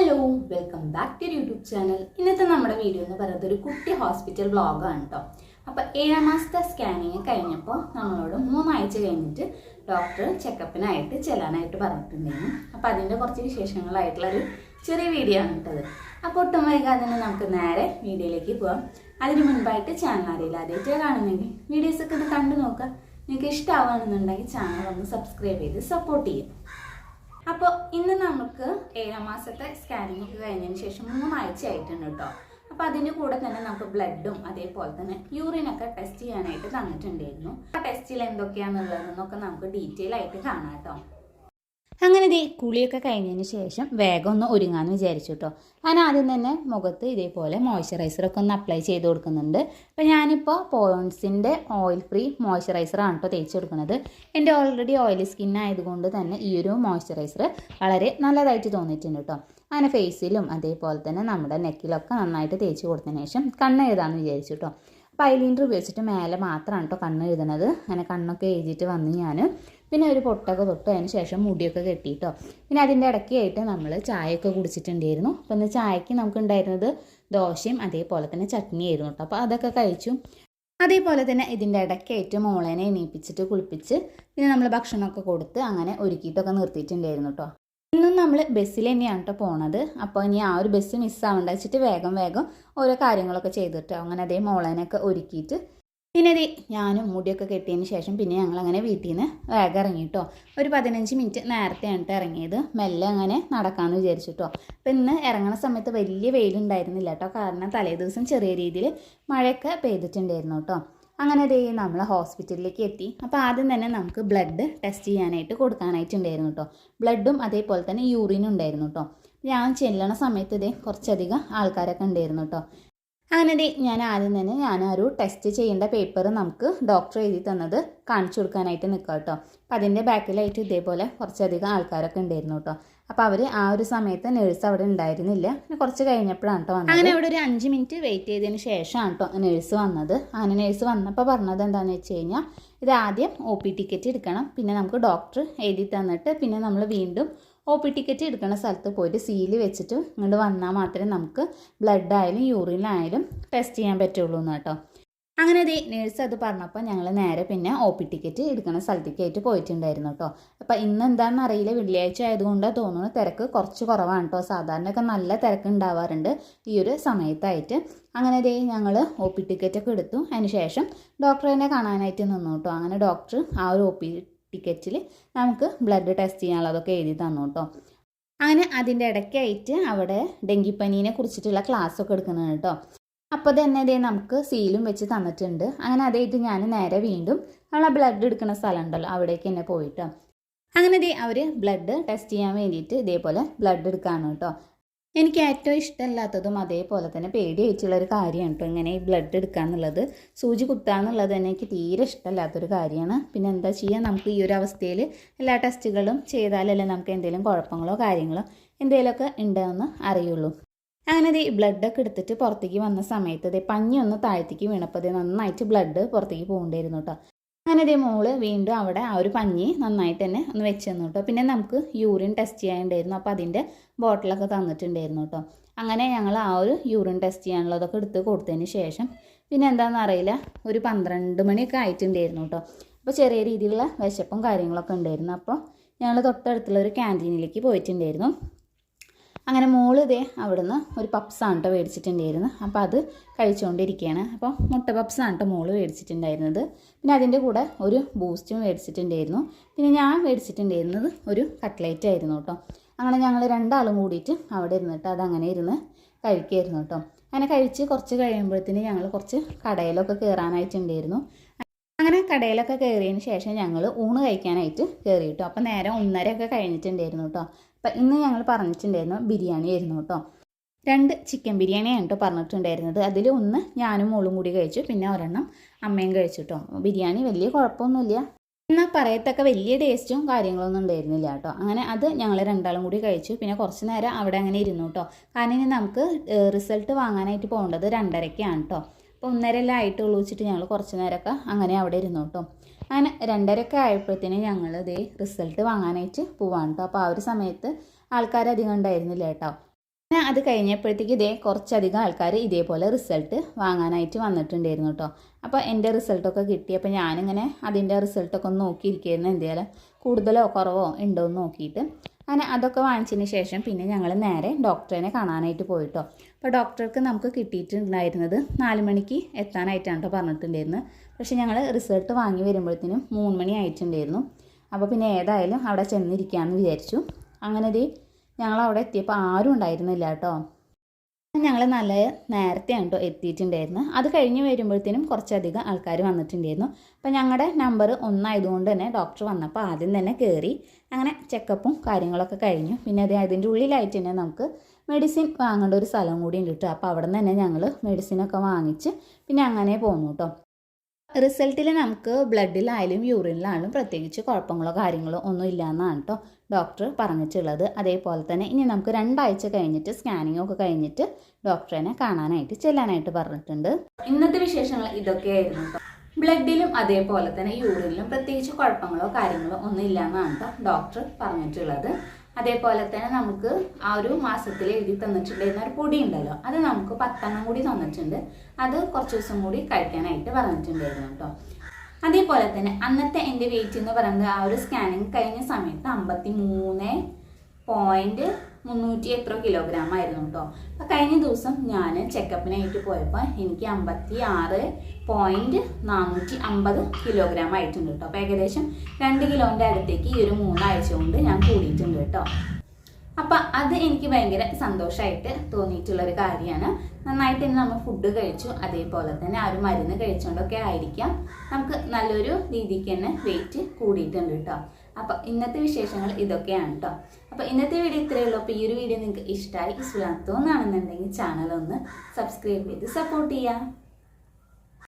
Hello welcome back to YouTube channel. ഇന്നത്തെ നമ്മുടെ video എന്ന് പറയുന്നത് ഒരു കുട്ടി ഹോസ്പിറ്റൽ വ്ളോഗാണ് കേട്ടോ. അപ്പോൾ 7 മാസത്തെ സ്കാനിങ് കഴിഞ്ഞപ്പോൾ നമ്മളോട് 3 ആഴ്ച കഴിഞ്ഞിട്ട് ഡോക്ടർ ചെക്കപ്പിനായിട്ട് ചെല്ലാനായിട്ട് പറഞ്ഞിട്ടുണ്ടായിരുന്നു. അപ്പോൾ അതിൻ്റെ കുറച്ച് വിശേഷങ്ങളായിട്ടുള്ളൊരു ചെറിയ വീഡിയോ ആണ് കേട്ടത്. അപ്പോൾ ഒട്ടും വൈകാതെ തന്നെ നമുക്ക് നേരെ വീഡിയോയിലേക്ക് പോകാം. അതിന് മുൻപായിട്ട് ചാനൽ അറിയില്ല ആദ്യമായിട്ട് കാണുന്നെങ്കിൽ വീഡിയോസൊക്കെ ഒന്ന് കണ്ടു നോക്കുക. നിങ്ങൾക്ക് ഇഷ്ടമാവുകയാണെന്നുണ്ടെങ്കിൽ ചാനൽ ഒന്ന് സബ്സ്ക്രൈബ് ചെയ്ത് സപ്പോർട്ട് ചെയ്യും. അപ്പോൾ ഇന്ന് നമുക്ക് 7 മാസത്തെ സ്കാനിങ് ഒക്കെ കഴിഞ്ഞതിന് ശേഷം 3 ആഴ്ച ആയിട്ടുണ്ട് കേട്ടോ. അപ്പോൾ അതിൻ്റെ കൂടെ തന്നെ നമുക്ക് ബ്ലഡും അതേപോലെ തന്നെ യൂറിനൊക്കെ ടെസ്റ്റ് ചെയ്യാനായിട്ട് തന്നിട്ടുണ്ടായിരുന്നു. ആ ടെസ്റ്റിൽ എന്തൊക്കെയാണെന്നുള്ളതെന്നൊക്കെ നമുക്ക് ഡീറ്റെയിൽ ആയിട്ട് കാണാം കേട്ടോ. അങ്ങനെ കുളിയൊക്കെ കഴിഞ്ഞതിന് ശേഷം വേഗം ഒന്ന് ഒരുങ്ങാമെന്ന് വിചാരിച്ചു കേട്ടോ. ഞാൻ ആദ്യം തന്നെ മുഖത്ത് ഇതേപോലെ മോയ്സ്ചറൈസറൊക്കെ ഒന്ന് അപ്ലൈ ചെയ്ത് കൊടുക്കുന്നുണ്ട്. അപ്പോൾ ഞാനിപ്പോൾ പോൺസിൻ്റെ ഓയിൽ ഫ്രീ മോയ്സ്ചറൈസറാണ് കേട്ടോ തേച്ച് കൊടുക്കുന്നത്. എൻ്റെ ഓൾറെഡി ഓയിലി സ്കിൻ ആയതുകൊണ്ട് തന്നെ ഈ ഒരു മോയ്സ്ചറൈസർ വളരെ നല്ലതായിട്ട് തോന്നിയിട്ടുണ്ട് കേട്ടോ. അങ്ങനെ ഫേസിലും അതേപോലെ തന്നെ നമ്മുടെ നെക്കിലൊക്കെ നന്നായിട്ട് തേച്ച് കൊടുത്തതിന് ശേഷം കണ്ണ് എഴുതാമെന്ന് വിചാരിച്ചു കേട്ടോ. അപ്പോൾ ഐലൈനർ ഉപയോഗിച്ചിട്ട് മേലെ മാത്രമാണ് കേട്ടോ കണ്ണ് എഴുതുന്നത്. അങ്ങനെ കണ്ണൊക്കെ എഴുതിയിട്ട് വന്ന് ഞാൻ പിന്നെ ഒരു പൊട്ടൊക്കെ തൊട്ട് അതിന് ശേഷം മുടിയൊക്കെ കെട്ടിയിട്ടോ. പിന്നെ അതിൻ്റെ ഇടയ്ക്കായിട്ട് നമ്മൾ ചായയൊക്കെ കുടിച്ചിട്ടുണ്ടായിരുന്നു. അപ്പോൾ ഇന്ന് ചായക്ക് നമുക്ക് ഉണ്ടായിരുന്നത് ദോശയും അതേപോലെ തന്നെ ചട്നിയായിരുന്നു കേട്ടോ. അപ്പോൾ അതൊക്കെ കഴിച്ചു. അതേപോലെ തന്നെ ഇതിൻ്റെ ഇടയ്ക്കായിട്ട് മോളേനെ എണീപ്പിച്ചിട്ട് കുളിപ്പിച്ച് പിന്നെ നമ്മൾ ഭക്ഷണമൊക്കെ കൊടുത്ത് അങ്ങനെ ഒരുക്കിയിട്ടൊക്കെ നിർത്തിയിട്ടുണ്ടായിരുന്നു കേട്ടോ. ഇന്നും നമ്മൾ ബസ്സിൽ തന്നെയാണ് കേട്ടോ പോണത്. അപ്പോൾ ഇനി ആ ഒരു ബസ് മിസ്സാവേണ്ട വെച്ചിട്ട് വേഗം ഓരോ കാര്യങ്ങളൊക്കെ ചെയ്തിട്ടോ. അങ്ങനെ അതേ മോളേനൊക്കെ ഒരുക്കിയിട്ട് പിന്നെ ഞാനും മുടിയൊക്കെ കെട്ടിയതിന് ശേഷം പിന്നെ ഞങ്ങളങ്ങനെ വീട്ടിൽ നിന്ന് വേഗം ഇറങ്ങിയിട്ടോ. ഒരു 15 മിനിറ്റ് നേരത്തെയാണ് ഇറങ്ങിയത്. മെല്ലെ അങ്ങനെ നടക്കാമെന്ന് വിചാരിച്ചിട്ടോ. അപ്പോൾ ഇന്ന് ഇറങ്ങുന്ന സമയത്ത് വലിയ വെയിലുണ്ടായിരുന്നില്ല കേട്ടോ. കാരണം തലേ ദിവസം ചെറിയ രീതിയിൽ മഴയൊക്കെ പെയ്തിട്ടുണ്ടായിരുന്നു കേട്ടോ. അങ്ങനെ നമ്മൾ ഹോസ്പിറ്റലിലേക്ക് എത്തി. അപ്പോൾ ആദ്യം തന്നെ നമുക്ക് ബ്ലഡ് ടെസ്റ്റ് ചെയ്യാനായിട്ട് കൊടുക്കാനായിട്ടുണ്ടായിരുന്നു കേട്ടോ. ബ്ലഡും അതേപോലെ തന്നെ യൂറിനും ഉണ്ടായിരുന്നു കേട്ടോ. ഞാൻ ചെല്ലണ സമയത്ത് കുറച്ചധികം ആൾക്കാരൊക്കെ ഉണ്ടായിരുന്നു കേട്ടോ. അങ്ങനെ ഞാൻ ആദ്യം തന്നെ ഞാനൊരു ടെസ്റ്റ് ചെയ്യേണ്ട പേപ്പർ നമുക്ക് ഡോക്ടർ എഴുതി തന്നത് കാണിച്ചു കൊടുക്കാനായിട്ട് നിൽക്കാം കേട്ടോ. അപ്പം അതിൻ്റെ ബാക്കിലായിട്ട് ഇതേപോലെ കുറച്ചധികം ആൾക്കാരൊക്കെ ഉണ്ടായിരുന്നു കേട്ടോ. അപ്പോൾ അവർ ആ ഒരു സമയത്ത് നേഴ്സ് അവിടെ ഉണ്ടായിരുന്നില്ല. പിന്നെ കുറച്ച് കഴിഞ്ഞപ്പോഴാണ് കേട്ടോ വന്നത്. അങ്ങനെ അവിടെ ഒരു 5 മിനിറ്റ് വെയിറ്റ് ചെയ്തതിന് ശേഷമാണ് കേട്ടോ നേഴ്സ് വന്നത്. അങ്ങനെ നേഴ്സ് വന്നപ്പോൾ പറഞ്ഞത് എന്താണെന്ന് വെച്ച് കഴിഞ്ഞാൽ ഇത് ആദ്യം OP ടിക്കറ്റ് എടുക്കണം. പിന്നെ നമുക്ക് ഡോക്ടർ എഴുതി തന്നിട്ട് പിന്നെ നമ്മൾ വീണ്ടും OP ടിക്കറ്റ് എടുക്കുന്ന സ്ഥലത്ത് പോയിട്ട് സീല് വെച്ചിട്ട് ഇങ്ങോട്ട് വന്നാൽ മാത്രമേ നമുക്ക് ബ്ലഡ് ആയാലും യൂറിനായാലും ടെസ്റ്റ് ചെയ്യാൻ പറ്റുള്ളൂ എന്ന് കേട്ടോ. അങ്ങനെ നേഴ്സ് അത് പറഞ്ഞപ്പോൾ ഞങ്ങൾ നേരെ പിന്നെ OP ടിക്കറ്റ് എടുക്കുന്ന സ്ഥലത്തേക്കായിട്ട് പോയിട്ടുണ്ടായിരുന്നു കേട്ടോ. അപ്പോൾ ഇന്ന് എന്താണെന്ന് അറിയില്ല, വെള്ളിയാഴ്ച ആയതുകൊണ്ട് തോന്നുന്നു തിരക്ക് കുറച്ച് കുറവാണ് കേട്ടോ. സാധാരണയൊക്കെ നല്ല തിരക്ക് ഉണ്ടാവാറുണ്ട് ഈ ഒരു സമയത്തായിട്ട്. അങ്ങനെ ഞങ്ങൾ OP ടിക്കറ്റൊക്കെ എടുത്തു. അതിന് ശേഷം ഡോക്ടറിനെ കാണാനായിട്ട് നിന്നു കേട്ടോ. അങ്ങനെ ഡോക്ടർ ആ ഒരു OP ടിക്കറ്റിൽ നമുക്ക് ബ്ലഡ് ടെസ്റ്റ് ചെയ്യാനുള്ളതൊക്കെ എഴുതി തന്നു കേട്ടോ. അങ്ങനെ അതിൻ്റെ ഇടയ്ക്കായിട്ട് അവിടെ ഡെങ്കിപ്പനീനെ കുറിച്ചിട്ടുള്ള ക്ലാസ്സൊക്കെ എടുക്കുന്നത് കേട്ടോ. അപ്പോൾ തന്നെ നമുക്ക് സീലും വെച്ച് തന്നിട്ടുണ്ട്. അങ്ങനെ അതായിട്ട് ഞാൻ നേരെ വീണ്ടും നമ്മളെ ബ്ലഡ് എടുക്കുന്ന സ്ഥലം ഉണ്ടല്ലോ അവിടേക്ക് തന്നെ പോയിട്ടോ. അങ്ങനെ അവർ ബ്ലഡ് ടെസ്റ്റ് ചെയ്യാൻ വേണ്ടിയിട്ട് ഇതേപോലെ ബ്ലഡ് എടുക്കാണ് കേട്ടോ. എനിക്ക് ഏറ്റവും ഇഷ്ടമല്ലാത്തതും അതേപോലെ തന്നെ പേടിയായിട്ടുള്ളൊരു കാര്യമാണ് കേട്ടോ ഇങ്ങനെ ഈ ബ്ലഡ് എടുക്കുക എന്നുള്ളത്. സൂചി കുത്തുക എന്നുള്ളത് തന്നെ എനിക്ക് തീരെ ഇഷ്ടമല്ലാത്തൊരു കാര്യമാണ്. പിന്നെ എന്താ ചെയ്യുക, നമുക്ക് ഈ ഒരു അവസ്ഥയിൽ എല്ലാ ടെസ്റ്റുകളും ചെയ്താലല്ലേ നമുക്ക് എന്തെങ്കിലും കുഴപ്പങ്ങളോ കാര്യങ്ങളോ എന്തെങ്കിലുമൊക്കെ ഉണ്ടെന്ന് അറിയുള്ളൂ. അങ്ങനെ ബ്ലഡൊക്കെ എടുത്തിട്ട് പുറത്തേക്ക് വന്ന സമയത്ത് പഞ്ഞി ഒന്ന് താഴത്തേക്ക് വീണപ്പോൾ നന്നായിട്ട് ബ്ലഡ് പുറത്തേക്ക് പോകേണ്ടിയിരുന്നു കേട്ടോ. അങ്ങനെ മോള് വീണ്ടും അവിടെ ആ ഒരു പഞ്ഞി നന്നായിട്ട് തന്നെ ഒന്ന് വെച്ച് തന്നു കേട്ടോ. പിന്നെ നമുക്ക് യൂറിൻ ടെസ്റ്റ് ചെയ്യാനുണ്ടായിരുന്നു. അപ്പോൾ അതിൻ്റെ ബോട്ടിലൊക്കെ തന്നിട്ടുണ്ടായിരുന്നു കേട്ടോ. അങ്ങനെ ഞങ്ങൾ ആ ഒരു യൂറിൻ ടെസ്റ്റ് ചെയ്യാനുള്ളതൊക്കെ എടുത്ത് കൊടുത്തതിന് ശേഷം പിന്നെ എന്താണെന്ന് അറിയില്ല ഒരു 12 മണിയൊക്കെ ആയിട്ടുണ്ടായിരുന്നു കേട്ടോ. അപ്പോൾ ചെറിയ രീതിയിലുള്ള വിശപ്പും കാര്യങ്ങളൊക്കെ ഉണ്ടായിരുന്നു. അപ്പോൾ ഞങ്ങൾ തൊട്ടടുത്തുള്ള ഒരു ക്യാൻറ്റീനിലേക്ക് പോയിട്ടുണ്ടായിരുന്നു. അങ്ങനെ മോള് അവിടുന്ന് ഒരു പപ്സാണ് കേട്ടോ മേടിച്ചിട്ടുണ്ടായിരുന്നു. അപ്പോൾ അത് കഴിച്ചുകൊണ്ടിരിക്കുകയാണ്. അപ്പോൾ മുട്ട പപ്സാണ് കേട്ടോ മോള് മേടിച്ചിട്ടുണ്ടായിരുന്നത്. പിന്നെ അതിൻ്റെ കൂടെ ഒരു ബൂസ്റ്റും മേടിച്ചിട്ടുണ്ടായിരുന്നു. പിന്നെ ഞാൻ മേടിച്ചിട്ടുണ്ടായിരുന്നത് ഒരു കട്ട്ലേറ്റ് ആയിരുന്നു കേട്ടോ. അങ്ങനെ ഞങ്ങൾ 2 ആളും കൂടിയിട്ട് അവിടെ ഇരുന്നിട്ട് അതങ്ങനെ ഇരുന്ന് കഴിക്കുമായിരുന്നു കേട്ടോ. അങ്ങനെ കഴിച്ച് കുറച്ച് കഴിയുമ്പോഴത്തേന് ഞങ്ങൾ കുറച്ച് കടയിലൊക്കെ കയറാനായിട്ടുണ്ടായിരുന്നു. അങ്ങനെ കടയിലൊക്കെ കയറിയതിന് ശേഷം ഞങ്ങൾ ഊണ് കഴിക്കാനായിട്ട് കയറി കേട്ടോ. അപ്പോൾ നേരം 1:30 കഴിഞ്ഞിട്ടുണ്ടായിരുന്നു കേട്ടോ. അപ്പം ഇന്ന് ഞങ്ങൾ പറഞ്ഞിട്ടുണ്ടായിരുന്നു ബിരിയാണി ആയിരുന്നു കേട്ടോ. 2 ചിക്കൻ ബിരിയാണിയാണ് കേട്ടോ പറഞ്ഞിട്ടുണ്ടായിരുന്നത്. അതിൽ 1 ഞാനും മോളും കൂടി കഴിച്ചു, പിന്നെ ഒരെണ്ണം അമ്മയും കഴിച്ചു കേട്ടോ. ബിരിയാണി വലിയ കുഴപ്പമൊന്നുമില്ല, എന്നാൽ പറയത്തൊക്കെ വലിയ ടേസ്റ്റും കാര്യങ്ങളൊന്നും ഉണ്ടായിരുന്നില്ല കേട്ടോ. അങ്ങനെ അത് ഞങ്ങൾ 2 ആളും കൂടി കഴിച്ചു. പിന്നെ കുറച്ച് നേരം അവിടെ അങ്ങനെ ഇരുന്നു കേട്ടോ. കാരണം ഇനി നമുക്ക് റിസൾട്ട് വാങ്ങാനായിട്ട് പോകേണ്ടത് 2:30-ക്കാണ് കേട്ടോ. അപ്പോൾ 1:30 ആയിട്ടുള്ളൂ വെച്ചിട്ട് ഞങ്ങൾ കുറച്ച് നേരമൊക്കെ അങ്ങനെ അവിടെ ഇരുന്നു കേട്ടോ. അങ്ങനെ 2:30 ആയപ്പോഴത്തേനും ഞങ്ങൾ റിസൾട്ട് വാങ്ങാനായിട്ട് പോവാണ് കേട്ടോ. അപ്പോൾ ആ ഒരു സമയത്ത് ആൾക്കാരധികം ഉണ്ടായിരുന്നില്ല കേട്ടോ. പിന്നെ അത് കഴിഞ്ഞപ്പോഴത്തേക്ക് കുറച്ചധികം ആൾക്കാർ ഇതേപോലെ റിസൾട്ട് വാങ്ങാനായിട്ട് വന്നിട്ടുണ്ടായിരുന്നു കേട്ടോ. അപ്പോൾ എൻ്റെ റിസൾട്ടൊക്കെ കിട്ടി. അപ്പോൾ ഞാനിങ്ങനെ അതിൻ്റെ റിസൾട്ടൊക്കെ ഒന്ന് നോക്കിയിരിക്കുകയായിരുന്നു, എന്തെങ്കിലും കൂടുതലോ കുറവോ ഉണ്ടോ എന്ന് നോക്കിയിട്ട്. അങ്ങനെ അതൊക്കെ വാങ്ങിച്ചതിന് ശേഷം പിന്നെ ഞങ്ങൾ നേരെ ഡോക്ടറിനെ കാണാനായിട്ട് പോയിട്ടോ. അപ്പോൾ ഡോക്ടർക്ക് നമുക്ക് കിട്ടിയിട്ടുണ്ടായിരുന്നത് 4 മണിക്ക് എത്താനായിട്ടാണ് കേട്ടോ പറഞ്ഞിട്ടുണ്ടായിരുന്നത്. പക്ഷേ ഞങ്ങൾ റിസൾട്ട് വാങ്ങി വരുമ്പോഴത്തേനും 3 മണി ആയിട്ടുണ്ടായിരുന്നു. അപ്പോൾ പിന്നെ ഏതായാലും അവിടെ ചെന്നിരിക്കാമെന്ന് വിചാരിച്ചു. അങ്ങനെ ഞങ്ങൾ അവിടെ എത്തിയപ്പോൾ ആരും ഉണ്ടായിരുന്നില്ല കേട്ടോ. ഞങ്ങൾ നല്ല നേരത്തെയാണ് കേട്ടോ എത്തിയിട്ടുണ്ടായിരുന്നു. അത് കഴിഞ്ഞ് വരുമ്പോഴത്തേനും കുറച്ചധികം ആൾക്കാർ വന്നിട്ടുണ്ടായിരുന്നു. അപ്പോൾ ഞങ്ങളുടെ നമ്പർ 1 ആയതുകൊണ്ട് തന്നെ ഡോക്ടർ വന്നപ്പോൾ ആദ്യം തന്നെ കയറി അങ്ങനെ ചെക്കപ്പും കാര്യങ്ങളൊക്കെ കഴിഞ്ഞു. പിന്നെ അതിൻ്റെ ഉള്ളിലായിട്ട് തന്നെ നമുക്ക് മെഡിസിൻ വാങ്ങേണ്ട ഒരു സ്ഥലം കൂടി ഉണ്ട് കേട്ടോ. അപ്പോൾ അവിടെ നിന്ന് തന്നെ ഞങ്ങൾ മെഡിസിനൊക്കെ വാങ്ങിച്ച് പിന്നെ അങ്ങനെ പോന്നു കേട്ടോ. റിസൾട്ടിൽ നമുക്ക് ബ്ലഡിലായാലും യൂറിനിലായാലും പ്രത്യേകിച്ച് കുഴപ്പങ്ങളോ കാര്യങ്ങളോ ഒന്നും ഇല്ലയെന്നാണ് കേട്ടോ ഡോക്ടർ പറഞ്ഞിട്ടുള്ളത്. അതേപോലെ തന്നെ ഇനി നമുക്ക് 2 ആഴ്ച കഴിഞ്ഞിട്ട് സ്കാനിങ് ഒക്കെ കഴിഞ്ഞിട്ട് ഡോക്ടറിനെ കാണാനായിട്ട് ചെല്ലാനായിട്ട് പറഞ്ഞിട്ടുണ്ട്. ഇന്നത്തെ വിശേഷങ്ങൾ ഇതൊക്കെയായിരുന്നു കേട്ടോ. ബ്ലഡിലും അതേപോലെ തന്നെ യൂറിനിലും പ്രത്യേകിച്ച് കുഴപ്പങ്ങളോ കാര്യങ്ങളോ ഒന്നും ഇല്ലയെന്നാണ് കേട്ടോ ഡോക്ടർ പറഞ്ഞിട്ടുള്ളത്. അതേപോലെ തന്നെ നമുക്ക് ആ ഒരു മാസത്തിൽ എഴുതി തന്നിട്ടുണ്ടായിരുന്ന ഒരു പൊടി ഉണ്ടല്ലോ, അത് നമുക്ക് 10 കൂടി തന്നിട്ടുണ്ട്. അത് കുറച്ച് ദിവസം കൂടി കഴിക്കാനായിട്ട് പറഞ്ഞിട്ടുണ്ടായിരുന്നു കേട്ടോ. അതേപോലെ തന്നെ അന്നത്തെ എൻ്റെ വെയിറ്റ് എന്ന് പറയുന്നത് ആ ഒരു സ്കാനിങ് കഴിഞ്ഞ സമയത്ത് 53.300 എത്ര കിലോഗ്രാം ആയിരുന്നു കേട്ടോ. അപ്പം കഴിഞ്ഞ ദിവസം ഞാൻ ചെക്കപ്പിനായിട്ട് പോയപ്പോൾ എനിക്ക് 56.450 കിലോഗ്രാം ആയിട്ടുണ്ട് കേട്ടോ. അപ്പോൾ ഏകദേശം 2 കിലോൻ്റെ അടുത്തേക്ക് ഈ ഒരു 3 ആഴ്ച കൊണ്ട് ഞാൻ കൂടിയിട്ടുണ്ട് കേട്ടോ. അപ്പം അത് എനിക്ക് ഭയങ്കര സന്തോഷമായിട്ട് തോന്നിയിട്ടുള്ളൊരു കാര്യമാണ്. നന്നായിട്ട് തന്നെ നമ്മൾ ഫുഡ് കഴിച്ചു, അതേപോലെ തന്നെ ആ ഒരു മരുന്ന് കഴിച്ചുകൊണ്ടൊക്കെ ആയിരിക്കാം നമുക്ക് നല്ലൊരു രീതിക്ക് തന്നെ വെയിറ്റ് കൂടിയിട്ടുണ്ട് കേട്ടോ. അപ്പം ഇന്നത്തെ വിശേഷങ്ങൾ ഇതൊക്കെയാണ് കേട്ടോ. അപ്പോൾ ഇന്നത്തെ വീഡിയോ ഇത്രയേ ഉള്ളൂ. അപ്പോൾ ഈ ഒരു വീഡിയോ നിങ്ങൾക്ക് ഇഷ്ടമായി തോന്നുകയാണെന്നുണ്ടെങ്കിൽ ചാനൽ ഒന്ന് സബ്സ്ക്രൈബ് ചെയ്ത് സപ്പോർട്ട് ചെയ്യാം.